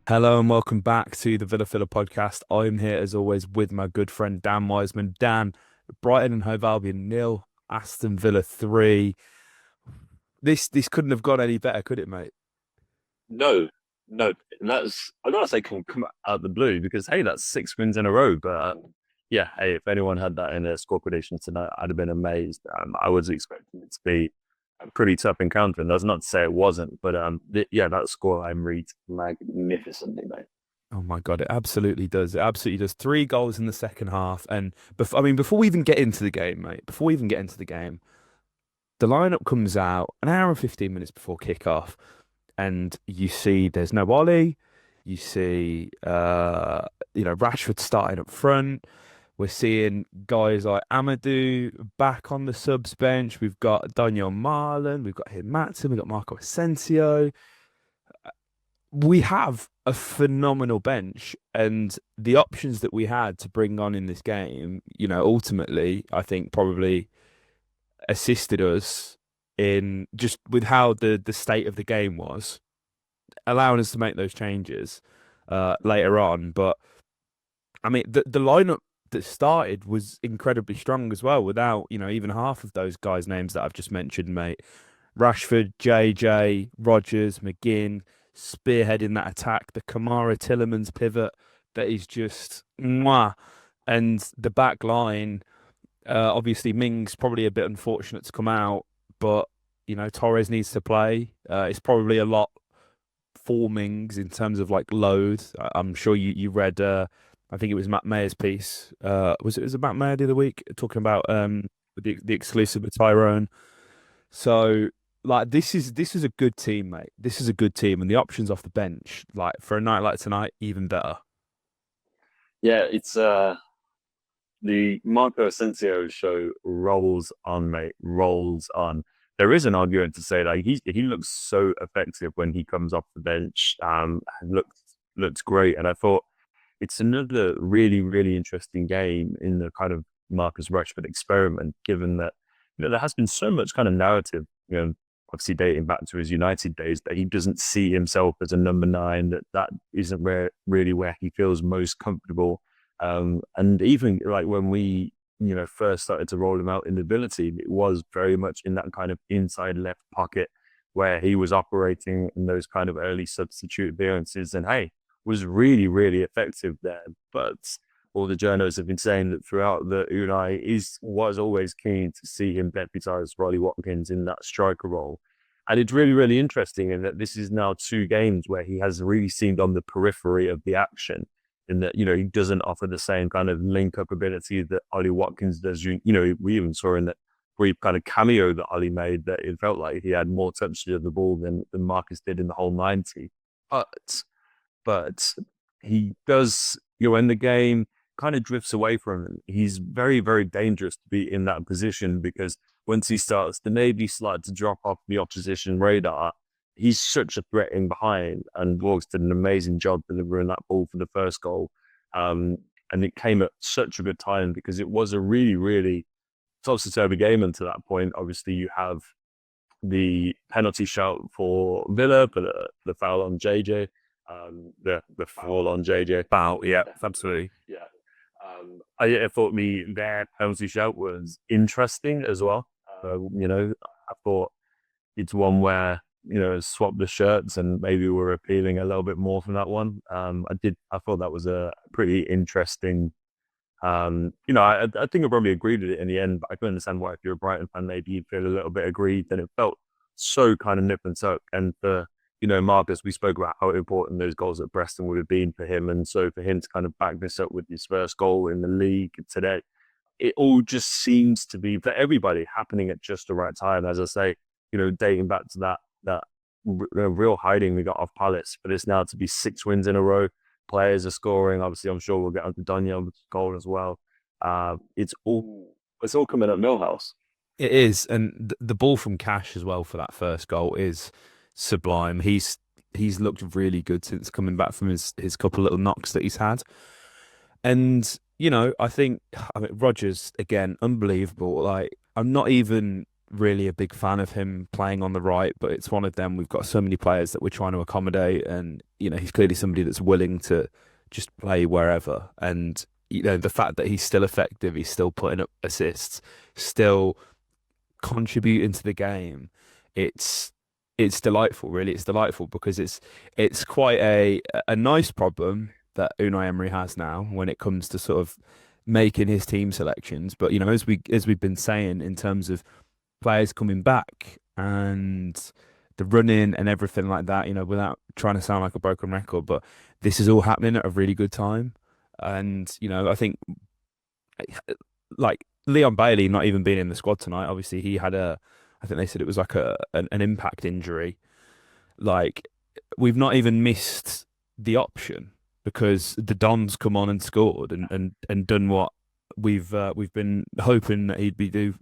Hello and welcome back to the Villa Filler podcast. I'm here as always with my good friend Dan Wiseman. Dan, Brighton and Hove Albion nil, Aston Villa 3. This couldn't have gone any better, could it, mate? No, no, and that's I gotta say come out of the blue because hey, that's 6 wins in a row. But yeah, hey, if anyone had that in their score prediction tonight, I'd have been amazed. I was expecting it to be a pretty tough encounter, and that's not to say it wasn't, but yeah, that scoreline reads magnificently, mate. Oh my God, it absolutely does. It absolutely does. 3 goals in the second half. And before we even get into the game, mate, before we even get into the game, the lineup comes out an hour and 15 minutes before kickoff, and you see there's no Ollie. You see, Rashford starting up front. We're seeing guys like Amadou back on the subs bench. We've got Donyell Malen. We've got him Matson. We've got Marco Asensio. We have a phenomenal bench, and the options that we had to bring on in this game, ultimately, I think probably assisted us in just with how the state of the game was, allowing us to make those changes later on. But I mean, the lineup that started was incredibly strong as well, without even half of those guys' names that I've just mentioned, mate. Rashford, JJ, Rogers, McGinn, spearheading that attack. The Kamara Tillemans pivot that is just mwah. And the back line, obviously Ming's probably a bit unfortunate to come out, but Torres needs to play. It's probably a lot for Mings in terms of like load. I'm sure you read. I think it was Matt Mayer's piece. Was it Matt Mayer the other week talking about the exclusive with Tyrone. So like this is a good team, mate. This is a good team, and the options off the bench, like for a night like tonight, even better. Yeah, it's the Marco Asensio show rolls on, mate, rolls on. There is an argument to say that he looks so effective when he comes off the bench. And looks great, and I thought it's another really really interesting game in the kind of Marcus Rashford experiment. Given that there has been so much kind of narrative, obviously dating back to his United days, that he doesn't see himself as a number nine. That isn't really where he feels most comfortable. And even like when we, first started to roll him out in the Villa team, it was very much in that kind of inside left pocket where he was operating in those kind of early substitute appearances, and hey, was really, really effective there. But all the journalists have been saying that throughout that Unai was always keen to see him deputise Riley Watkins in that striker role. And it's really, really interesting in that this is now 2 games where he has really seemed on the periphery of the action, in that, he doesn't offer the same kind of link up ability that Ollie Watkins does. We even saw in that brief kind of cameo that Ollie made that it felt like he had more touch of the ball than Marcus did in the whole 90. But he does, when the game kind of drifts away from him, he's very, very dangerous to be in that position, because once he starts to maybe start to drop off the opposition radar, he's such a threat in behind. And Borgs did an amazing job delivering that ball for the first goal. And it came at such a good time because it was a really, really topsy-turvy game until that point. Obviously, you have the penalty shout for Villa for the foul on JJ, the foul on JJ. Bow, yeah, absolutely. Yeah. I thought their penalty shout was interesting as well. I thought it's one where, swap the shirts and maybe we're appealing a little bit more from that one. I thought that was a pretty interesting. I think I probably agreed with it in the end, but I can understand why if you're a Brighton fan, maybe you'd feel a little bit aggrieved, and it felt so kind of nip and tuck. And for, Marcus, we spoke about how important those goals at Preston would have been for him. And so for him to kind of back this up with his first goal in the league today, it all just seems to be for everybody happening at just the right time. As I say, dating back to that real hiding we got off Palace, for this now to be 6 wins in a row, players are scoring. Obviously, I'm sure we'll get onto Donyell's goal as well. It's all coming at Millhouse. It is, and the ball from Cash as well for that first goal is sublime. He's looked really good since coming back from his couple little knocks that he's had. And I mean Rogers again, unbelievable. Like I'm not even really a big fan of him playing on the right, but it's one of them. We've got so many players that we're trying to accommodate, and he's clearly somebody that's willing to just play wherever. And the fact that he's still effective, he's still putting up assists, still contributing to the game. It's it's delightful, really. It's delightful because it's quite a nice problem that Unai Emery has now when it comes to sort of making his team selections. But as we've been saying in terms of players coming back and the running and everything like that, without trying to sound like a broken record, but this is all happening at a really good time. And, I think like Leon Bailey not even being in the squad tonight, obviously he had I think they said it was like an impact injury. Like we've not even missed the option because the Don's come on and scored and done what we've been hoping that he'd be do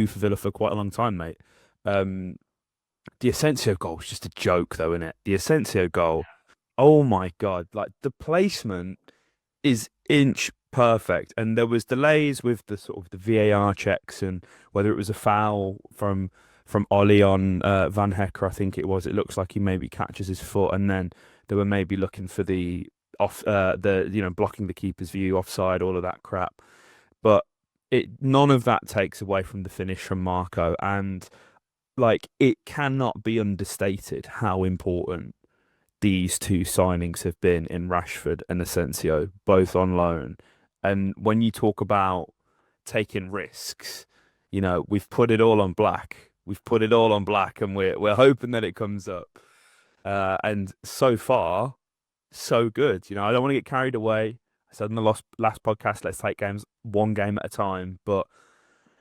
for Villa for quite a long time, mate. Um, the Asensio goal was just a joke, though, isn't it? The Asensio goal. Oh my God! Like the placement is inch perfect, and there was delays with the sort of the VAR checks and whether it was a foul from Ollie on Van Hecker, I think it was. It looks like he maybe catches his foot, and then they were maybe looking for the off the blocking the keeper's view, offside, all of that crap. But none of that takes away from the finish from Marco, and like it cannot be understated how important these two signings have been in Rashford and Asensio, both on loan. And when you talk about taking risks, we've put it all on black. We've put it all on black, and we're hoping that it comes up. And so far, so good. I don't want to get carried away. I said in the last podcast, let's take games one game at a time. But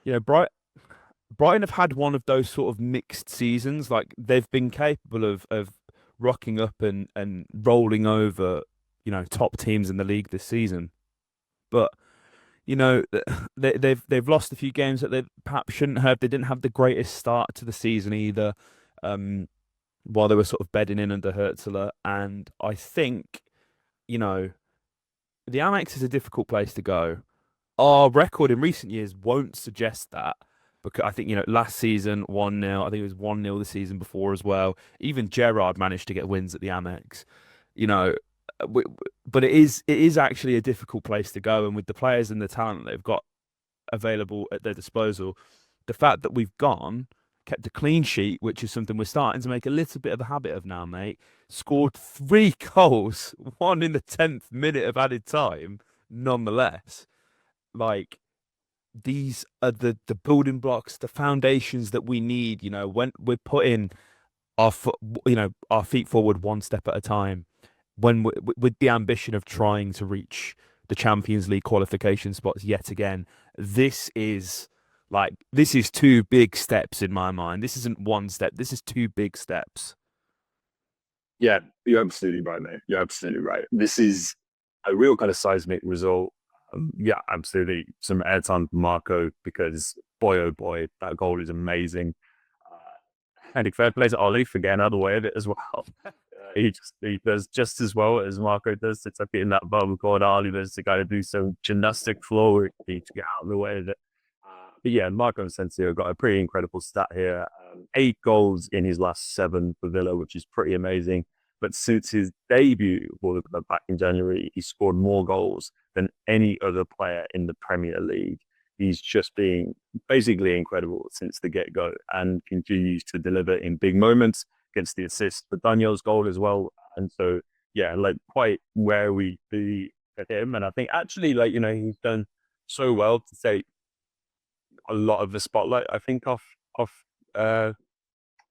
Brighton have had one of those sort of mixed seasons. Like they've been capable of rocking up and rolling over, top teams in the league this season. But they've lost a few games that they perhaps shouldn't have. They didn't have the greatest start to the season either. Um, while they were sort of bedding in under Hertzler, and I think you know the Amex is a difficult place to go. Our record in recent years won't suggest that because I think last season 1-0. I think it was 1-0 the season before as well. Even Gerrard managed to get wins at the Amex. You know, but it is actually a difficult place to go, and with the players and the talent they've got available at their disposal, the fact that we've kept a clean sheet, which is something we're starting to make a little bit of a habit of now, mate. Scored 3 goals, one in the 10th minute of added time, nonetheless. Like these are the building blocks, the foundations that we need. When we're putting our foot, our feet forward one step at a time, when with the ambition of trying to reach the Champions League qualification spots yet again. This is two big steps in my mind. This isn't one step. This is two big steps. Yeah, you're absolutely right, mate. You're absolutely right. This is a real kind of seismic result. Yeah, absolutely. Some airtime for Marco because boy, oh boy, that goal is amazing. And fair play to Ollie for getting out of the way of it as well. He does just as well as Marco does to tuck it in that bum corner. Ollie does to kind of do some gymnastic floor to get out of the way of it. But yeah, Marco Asensio got a pretty incredible stat here. 8 goals in his last 7 for Villa, which is pretty amazing. But since his debut for the club back in January, he scored more goals than any other player in the Premier League. He's just been basically incredible since the get-go and continues to deliver in big moments, gets the assist for Donyell's goal as well. And so, yeah, like quite where we be at him. And I think actually, he's done so well to take a lot of the spotlight, I think, off uh,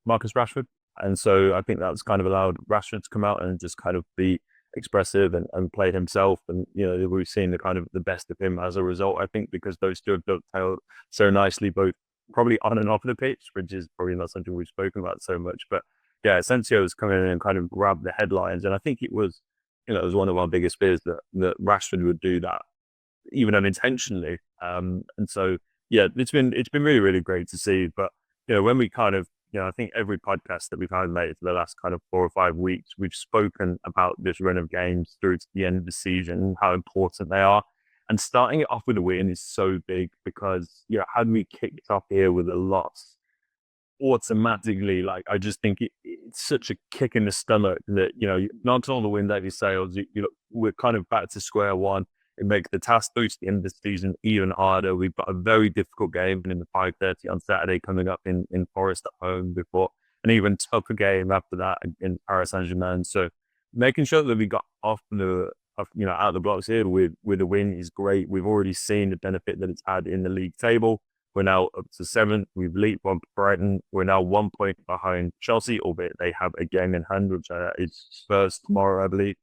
Marcus Rashford. And so I think that's kind of allowed Rashford to come out and just kind of be expressive and play himself. And, we've seen the kind of the best of him as a result, I think, because those two have dovetailed so nicely, both probably on and off the pitch, which is probably not something we've spoken about so much. But yeah, Asensio has come in and kind of grabbed the headlines. And I think it was one of our biggest fears that Rashford would do that, even unintentionally. And so, yeah, it's been really, really great to see. But, when we kind of, I think every podcast that we've had made for the last kind of 4 or 5 weeks, we've spoken about this run of games through to the end of the season, how important they are. And starting it off with a win is so big because, had we kicked off here with a loss, automatically, like, I just think it's such a kick in the stomach that, knocks all the wind out of your sails. We're kind of back to square one. It makes the task boost the end of the season even harder. We've got a very difficult game in the 5:30 on Saturday coming up in Forest at home before an even tougher game after that in Paris Saint-Germain. So making sure that we got out of the blocks here with a win is great. We've already seen the benefit that it's had in the league table. We're now up to 7th. We've leapfrogged Brighton. We're now 1 point behind Chelsea, albeit they have a game in hand, which is Spurs tomorrow, I believe.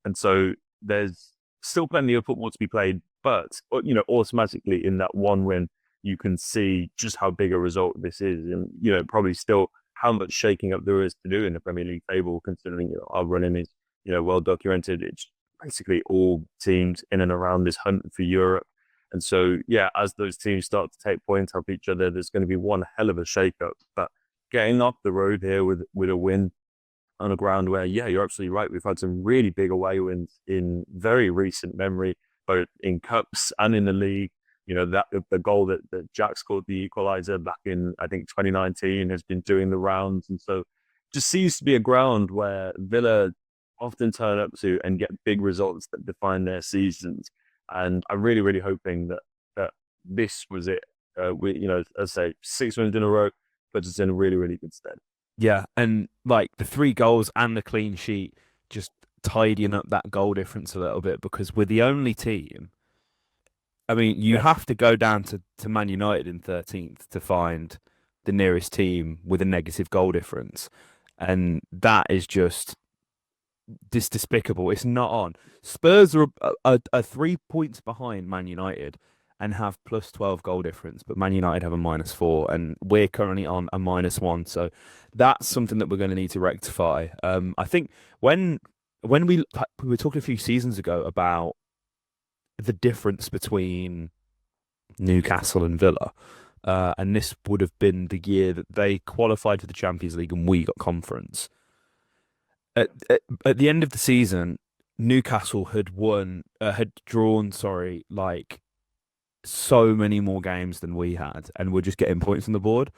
And so there's still plenty of football to be played, but automatically in that one win, you can see just how big a result this is, and probably still how much shaking up there is to do in the Premier League table, considering our running is well documented. It's basically all teams in and around this hunt for Europe. And so, as those teams start to take points off each other, there's going to be one hell of a shake-up. But getting off the road here with a win on a ground where, you're absolutely right. We've had some really big away wins in very recent memory, both in cups and in the league. That the goal that Jack scored, the equaliser back in, I think, 2019, has been doing the rounds. And so just seems to be a ground where Villa often turn up to and get big results that define their seasons. And I'm really, really hoping that this was it. As I say, 6 wins in a row, but it's in a really, really good stead. Yeah, and like the 3 goals and the clean sheet just tidying up that goal difference a little bit, because we're the only team. I mean, you have to go down to Man United in 13th to find the nearest team with a negative goal difference. And that is just despicable. It's not on. Spurs are 3 points behind Man United and have plus 12 goal difference, but Man United have a -4, and we're currently on a -1. So that's something that we're going to need to rectify. I think when we were talking a few seasons ago about the difference between Newcastle and Villa, and this would have been the year that they qualified for the Champions League and we got conference. At the end of the season, Newcastle had drawn, sorry, like so many more games than we had, and we're just getting points on the board.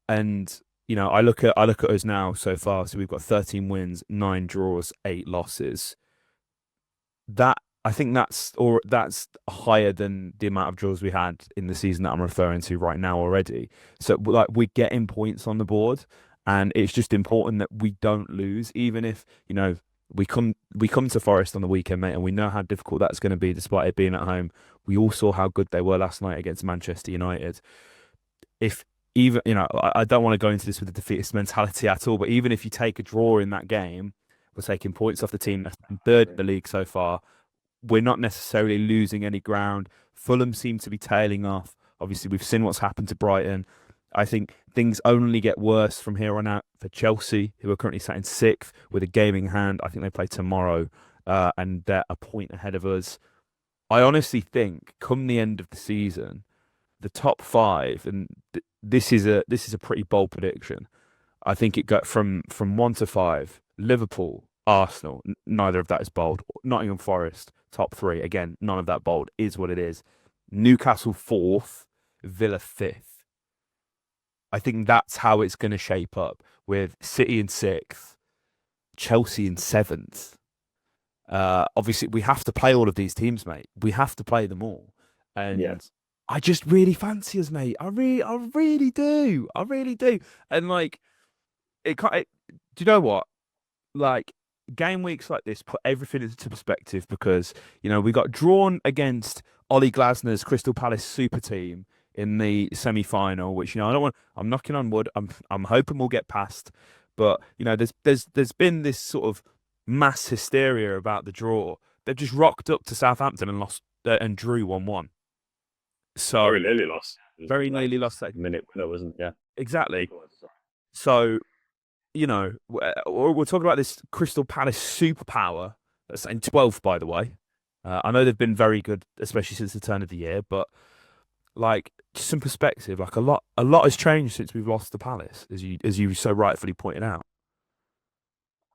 And I look at us now so far. So we've got 13 wins, 9 draws, 8 losses. That I think that's higher than the amount of draws we had in the season that I'm referring to right now already. So like we're getting points on the board, and it's just important that we don't lose, even if we come to Forest on the weekend, mate, and we know how difficult that's going to be, despite it being at home. We all saw how good they were last night against Manchester United. If even I don't want to go into this with a defeatist mentality at all, but even if you take a draw in that game, we're taking points off the team that's been third in the league so far. We're not necessarily losing any ground. Fulham seem to be tailing off. Obviously, we've seen what's happened to Brighton. I think things only get worse from here on out for Chelsea, who are currently sat in 6th with a game in hand. I think they play tomorrow, and they're a point ahead of us. I honestly think, come the end of the season, the top 5, and this is a pretty bold prediction. I think it got from 1 to 5. Liverpool, Arsenal, neither of that is bold. Nottingham Forest, top 3. Again, none of that bold. Is what it is. Newcastle 4th, Villa 5th. I think that's how it's going to shape up, with City in 6th, Chelsea in 7th. Obviously, we have to play all of these teams, mate. We have to play them all. And I just really fancy us, mate. I really do. I really do. And like, do you know what? Like, game weeks like this put everything into perspective, because we got drawn against Ollie Glasner's Crystal Palace super team in the semi-final, which I don't want. I'm knocking on wood. I'm hoping we'll get past, but there's been this sort of mass hysteria about the draw. They've just rocked up to Southampton and lost and drew 1-1. So very nearly lost. Very nearly lost that minute winner, wasn't? Yeah, exactly. So we're talking about this Crystal Palace superpower that's in 12th, by the way. I know they've been very good, especially since the turn of the year, but like, just some perspective, like a lot has changed since we've lost to Palace, as you so rightfully pointed out.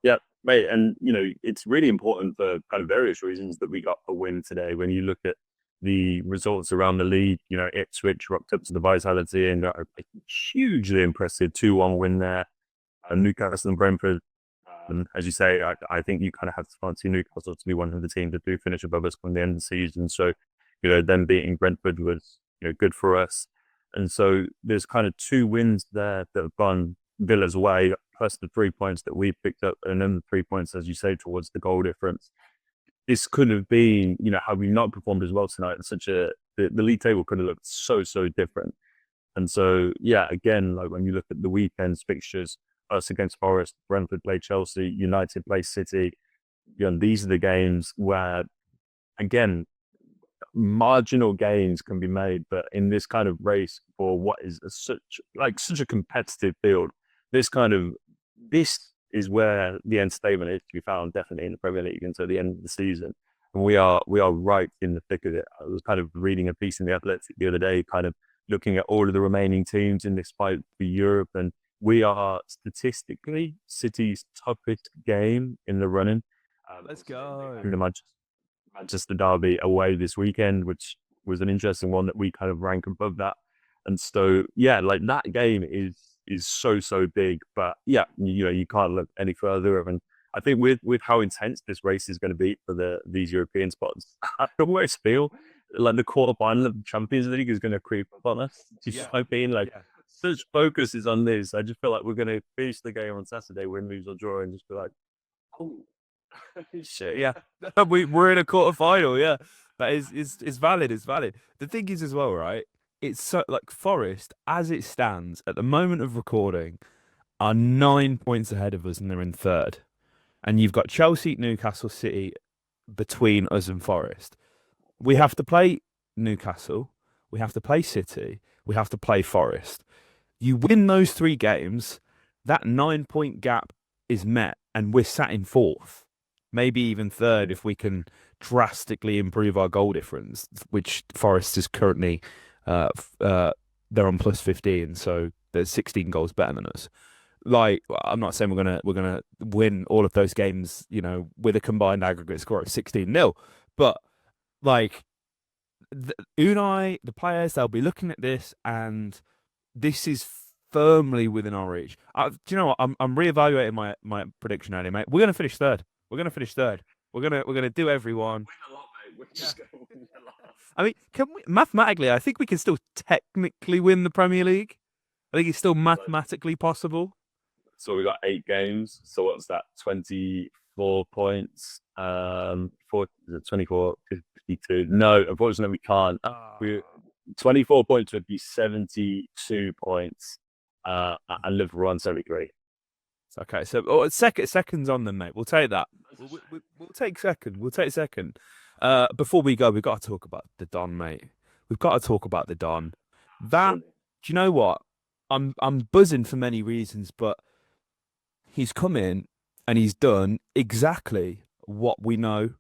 Yeah, Mate, and it's really important for kind of various reasons that we got a win today. When you look at the results around the league, Ipswich rocked up to the Vitality and got a hugely impressive 2-1 win there. Newcastle and Brentford, as you say, I think you kind of have to fancy Newcastle to be one of the teams that do finish above us come the end of the season. So, them beating Brentford was, good for us. And so there's kind of 2 wins there that have gone Villa's way, plus the 3 points that we picked up, and then the 3 points, as you say, towards the goal difference. This could have been, had we not performed as well tonight, the league table could have looked so, so different. And so, yeah, again, like when you look at the weekend's fixtures, us against Forest, Brentford play Chelsea, United play City, these are the games where, again, marginal gains can be made, but in this kind of race for what is such a competitive field, this is where the entertainment is to be found, definitely in the Premier League until the end of the season. And we are right in the thick of it. I was kind of reading a piece in the Athletic the other day, kind of looking at all of the remaining teams in this fight for Europe, and we are statistically City's toughest game in the running. Let's go. Manchester derby away this weekend, which was an interesting one that we kind of rank above that. And so, yeah, like that game is so, so big. But yeah, you can't look any further. And I think with how intense this race is going to be for these European spots, I almost feel like the quarterfinal of the Champions League is going to creep up on us. Do you know what I mean? Like, such focus is on this. I just feel like we're going to finish the game on Saturday, win, lose, or draw, and just be like, oh, shit, yeah. We're in a quarterfinal, yeah. That is valid, it's valid. The thing is as well, right? It's so like Forest, as it stands at the moment of recording, are 9 points ahead of us and they're in third. And you've got Chelsea, Newcastle, City between us and Forest. We have to play Newcastle, we have to play City, we have to play Forest. You win those 3 games, that 9 point gap is met, and we're sat in fourth, maybe even third if we can drastically improve our goal difference, which Forest is currently they're on plus 15, so there's 16 goals better than us. Like, I'm not saying we're gonna win all of those games, with a combined aggregate score of 16-0, but like Unai, the players, they'll be looking at this, and this is firmly within our reach. Do you know what? I'm reevaluating my prediction earlier, mate. We're gonna finish third. We're gonna do everyone. Win a lot, mate. We're just going to win a lot. I mean, can we mathematically? I think we can still technically win the Premier League. I think it's still mathematically possible. So we got 8 games. So what's that? 24 points. 24, 52. No, unfortunately we can't. 24 points would be 72 points. And Liverpool on 73. Okay, so seconds on them, mate. We'll take that. We'll take second. We'll take second. Before we go, we've got to talk about the Don, mate. We've got to talk about the Don. Do you know what? I'm buzzing for many reasons, but he's come in and he's done exactly what we know.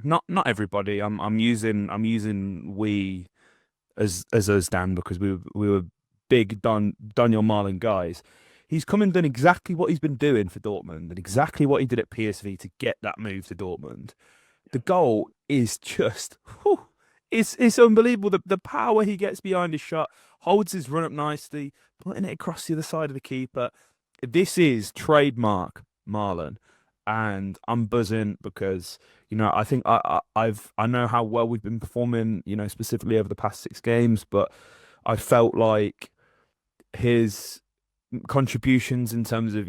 Not everybody. I'm using we as us, Dan, because we were big Donyell Malen guys. He's come and done exactly what he's been doing for Dortmund and exactly what he did at PSV to get that move to Dortmund. The goal is just, it's unbelievable. The power he gets behind his shot, holds his run up nicely, putting it across the other side of the keeper. This is trademark Malen, and I'm buzzing because I think I know how well we've been performing, specifically over the past 6 games, but I felt like his contributions in terms of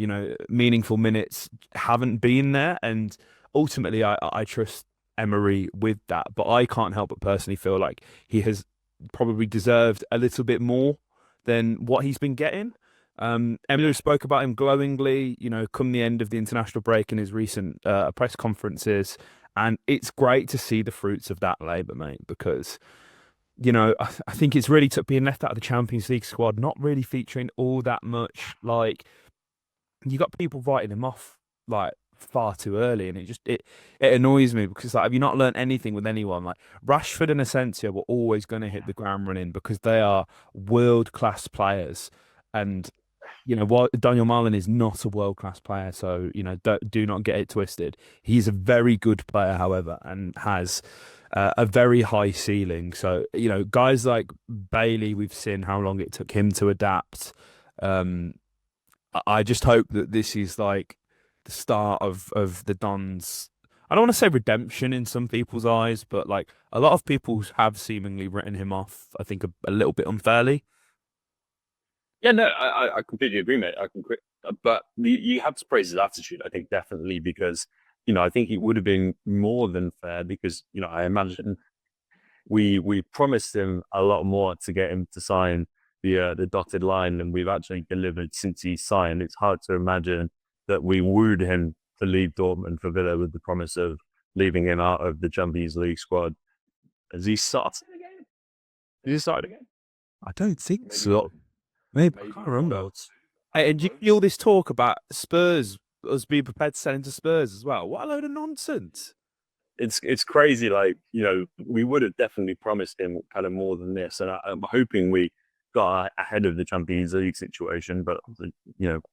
meaningful minutes haven't been there, and ultimately I trust Emery with that, but I can't help but personally feel like he has probably deserved a little bit more than what he's been getting. Emery spoke about him glowingly, come the end of the international break in his recent press conferences, and it's great to see the fruits of that labour, mate, because I think it's really took being left out of the Champions League squad, not really featuring all that much. Like, you got people writing him off like far too early, and it annoys me because like, have you not learned anything with anyone? Like Rashford and Asensio were always going to hit the ground running because they are world class players, and What Donyell Malen is not a world class player, so do not get it twisted. He's a very good player, however, and has a very high ceiling. So guys like Bailey, we've seen how long it took him to adapt. Um, I just hope that this is like the start of the Dons. I don't want to say redemption in some people's eyes, but like a lot of people have seemingly written him off. I think a little bit unfairly. Yeah, no, I completely agree, mate. But you have to praise his attitude, I think, definitely, because, I think it would have been more than fair because, I imagine we promised him a lot more to get him to sign the dotted line, and we've actually delivered since he signed. It's hard to imagine that we wooed him to leave Dortmund for Villa with the promise of leaving him out of the Champions League squad. Has he started again? Has he started again? I don't think Maybe so. one. Maybe I Maybe can't one remember. else. Hey, and you see all this talk about Spurs, us being prepared to sell into Spurs as well. What a load of nonsense. It's crazy. Like, we would have definitely promised him kind of more than this, and I'm hoping we got ahead of the Champions League situation, but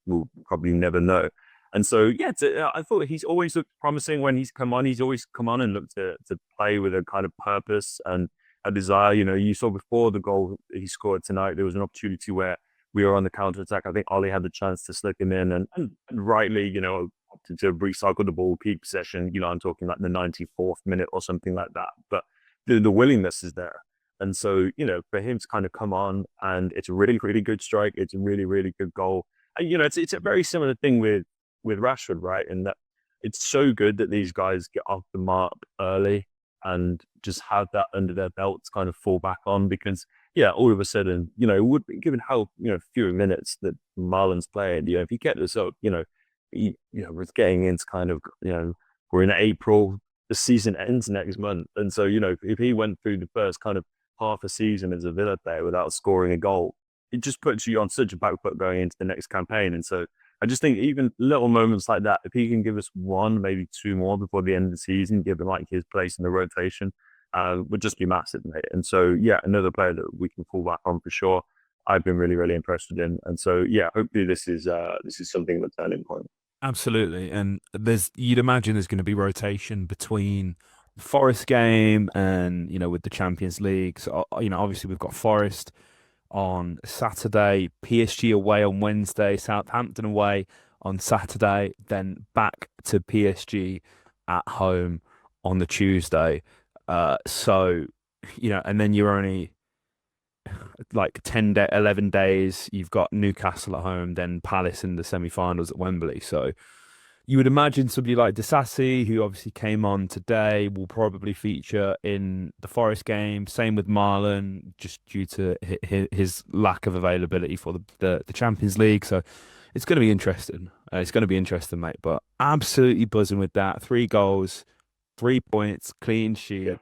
we'll probably never know. And so, yeah, I thought he's always looked promising when he's come on. He's always come on and looked to play with a kind of purpose and a desire. You saw before the goal he scored tonight, there was an opportunity where we were on the counter attack. I think Ollie had the chance to slip him in, and rightly, to recycle the ball, keep possession. I'm talking like the 94th minute or something like that. But the willingness is there. And so, for him to kind of come on, and it's a really, really good strike. It's a really, really good goal. And, it's a very similar thing with Rashford, right? In that it's so good that these guys get off the mark early and just have that under their belts kind of fall back on because, yeah, all of a sudden, it would be given how, fewer minutes that Marlon's playing, if he kept this up, we're getting into kind of, we're in April, the season ends next month. And so, if he went through the first kind of half a season as a Villa player without scoring a goal, it just puts you on such a back foot going into the next campaign. And so I just think even little moments like that, if he can give us one, maybe two more before the end of the season, give him like his place in the rotation, would just be massive, mate. And so, yeah, another player that we can fall back on for sure. I've been really, really interested in. And so, yeah, hopefully this is something of a turning point. Absolutely. And you'd imagine there's going to be rotation between the Forest game and, with the Champions League. So, obviously we've got Forest on Saturday, PSG away on Wednesday, Southampton away on Saturday, then back to PSG at home on the Tuesday. So, and then you're only like 11 days. You've got Newcastle at home, then Palace in the semi-finals at Wembley. So you would imagine somebody like Disasi, who obviously came on today, will probably feature in the Forest game. Same with Marlon, just due to his lack of availability for the Champions League. So it's going to be interesting. It's going to be interesting, mate. But absolutely buzzing with that. 3 goals, 3 points, clean sheet.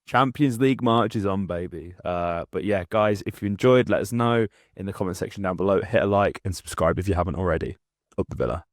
Champions League march is on, baby. But yeah, guys, if you enjoyed, let us know in the comment section down below. Hit a like and subscribe if you haven't already. Up the Villa.